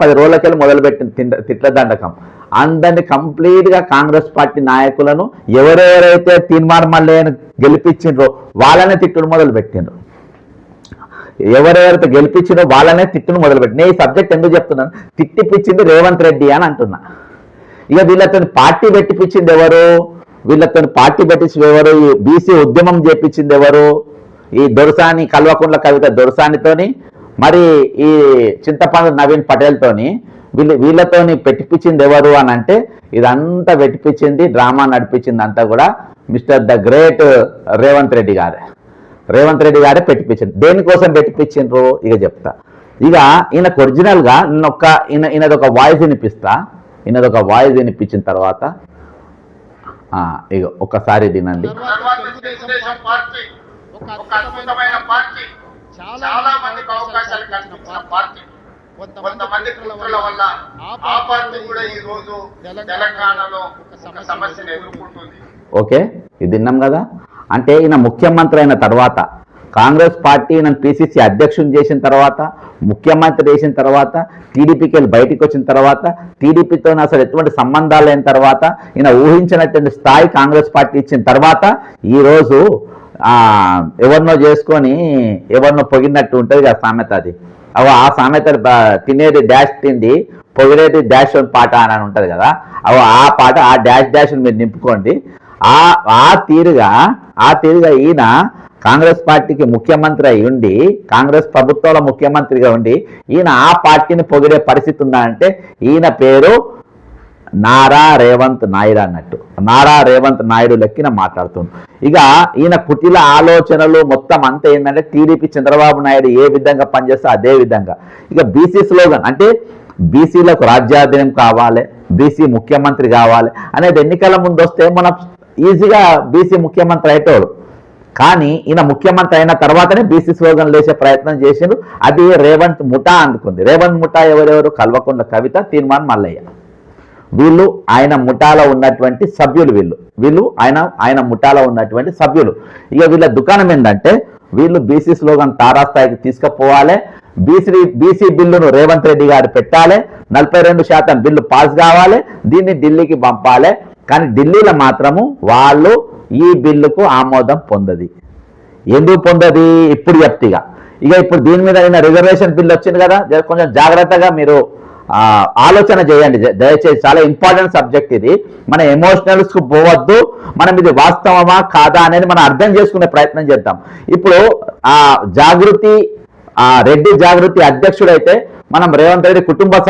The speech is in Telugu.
10 రోజులకెళ్ళి మొదలుపెట్టిన తిట్ల దండకం. అందరినీ కంప్లీట్గా కాంగ్రెస్ పార్టీ నాయకులను ఎవరెవరైతే తీర్మానం మల్లయ్యను గెలిపించిండ్రో వాళ్ళనే తిట్టుడు మొదలుపెట్టిండ్రు. ఎవరెవరైతే గెలిపించిండ్రో వాళ్ళనే తిట్టును మొదలుపెట్టిన. ఈ సబ్జెక్ట్ ఎందుకు చెప్తున్నాను, తిట్టిపించింది రేవంత్ రెడ్డి అని అంటున్నా. ఇక వీళ్ళతో పార్టీ పెట్టిపించింది ఎవరు, వీళ్ళతో పార్టీ పెట్టించింది ఎవరు, ఈ బీసీ ఉద్యమం చేపించింది ఎవరు, ఈ దొరసాని కల్వకుంట్ల కవిత దొరసానితోని, మరి ఈ చింతపండు నవీన్ పటేల్తోని వీళ్ళతోని పెట్టిపించింది ఎవరు అని అంటే, ఇదంతా పెట్టిపించింది డ్రామా నడిపించింది అంతా కూడా mister the great Revanth Reddy గారే పెట్టిపించింది. దేనికోసం పెట్టిపించిండ్రు ఇక చెప్తా. ఇక ఈయనకు ఒరిజినల్గా ఈయనదొక వాయిస్ వినిపించిన తర్వాత ఇక ఒక్కసారి తినండి. చాలా మందికి అవకాశాలు కల్పించిన పార్టీ, కొంతమంది కుట్రల వల్ల ఆ పార్టీ కూడా ఈ రోజు తెలంగాణలో ఒక సమస్యను ఎదుర్కొంటుంది. ఓకే, ఇది విన్నాం కదా. అంటే ఈయన ముఖ్యమంత్రి అయిన తర్వాత, కాంగ్రెస్ పార్టీ ఈయన పిసిసి అధ్యక్షుని చేసిన తర్వాత, ముఖ్యమంత్రి చేసిన తర్వాత, టీడీపీకి వెళ్ళి బయటికి వచ్చిన తర్వాత, టీడీపీతో అసలు ఎటువంటి సంబంధాలు అయిన తర్వాత, ఈయన ఊహించినటువంటి స్థాయి కాంగ్రెస్ పార్టీ ఇచ్చిన తర్వాత ఈరోజు ఎవరినో చేసుకొని ఎవరినో పొగిడినట్టు ఉంటుంది కదా సామెత. అది ఆ సామెత తినేది డాష్ తిండి పొగిడేది డాష్ పాట అని ఉంటుంది కదా. ఆ పాట ఆ డాష్ మీరు నింపుకోండి. ఆ తీరుగా ఈయన కాంగ్రెస్ పార్టీకి ముఖ్యమంత్రి అయి ఉండి, కాంగ్రెస్ ప్రభుత్వంలో ముఖ్యమంత్రిగా ఉండి ఈయన ఆ పార్టీని పొగిడే పరిస్థితి ఉందంటే ఈయన పేరు నారా రేవంత్ నాయుడు అన్నట్టు. నారా రేవంత్ నాయుడు లెక్కిన మాట్లాడుతుంది. ఇక ఈయన కుటిల ఆలోచనలు మొత్తం అంతా ఏంటంటే టీడీపీ చంద్రబాబు నాయుడు ఏ విధంగా పనిచేస్తే అదే విధంగా. ఇక బీసీ స్లోగన్ అంటే బీసీలకు రాజ్యాధీనం కావాలి, బీసీ ముఖ్యమంత్రి కావాలి అనేది ఎన్నికల ముందు వస్తే మనం ఈజీగా బీసీ ముఖ్యమంత్రి అయ్యేటోడు. కానీ ఈయన ముఖ్యమంత్రి అయిన తర్వాతనే బీసీ స్లోగన్ లేచే ప్రయత్నం చేసిండు. అది రేవంత్ ముఠా అందుకుంది. రేవంత్ ముఠా ఎవరెవరు? కల్వకుంట్ల కవిత, తీర్మానం మల్లయ్య. వీళ్ళు ఆయన ముఠాలో ఉన్నటువంటి సభ్యులు. వీళ్ళు ఆయన ముఠాలో ఉన్నటువంటి సభ్యులు. ఇక వీళ్ళ దుకాణం ఏంటంటే వీళ్ళు బీసీ స్లోగన్ తారాస్థాయికి తీసుకుపోవాలి. బీసీ బిల్లును రేవంత్ రెడ్డి గారు పెట్టాలి. 42% బిల్లు పాస్ కావాలి. దీన్ని ఢిల్లీకి పంపాలి. కానీ ఢిల్లీలో మాత్రము వాళ్ళు ఈ బిల్లుకు ఆమోదం పొందది. ఎందుకు పొందది ఇప్పుడు చెప్తిగా. ఇప్పుడు దీని మీద రిజర్వేషన్ బిల్లు వచ్చింది కదా, కొంచెం జాగ్రత్తగా మీరు ఆలోచన చేయండి దయచేసి. చాలా ఇంపార్టెంట్ సబ్జెక్ట్ ఇది. మన ఎమోషనల్స్కు పోవద్దు. మనం ఇది వాస్తవమా కాదా అనేది మనం అర్థం చేసుకునే ప్రయత్నం చేద్దాం. ఇప్పుడు రెడ్డి జాగృతి అధ్యక్షుడైతే మనం రేవంత్ రెడ్డి కుటుంబ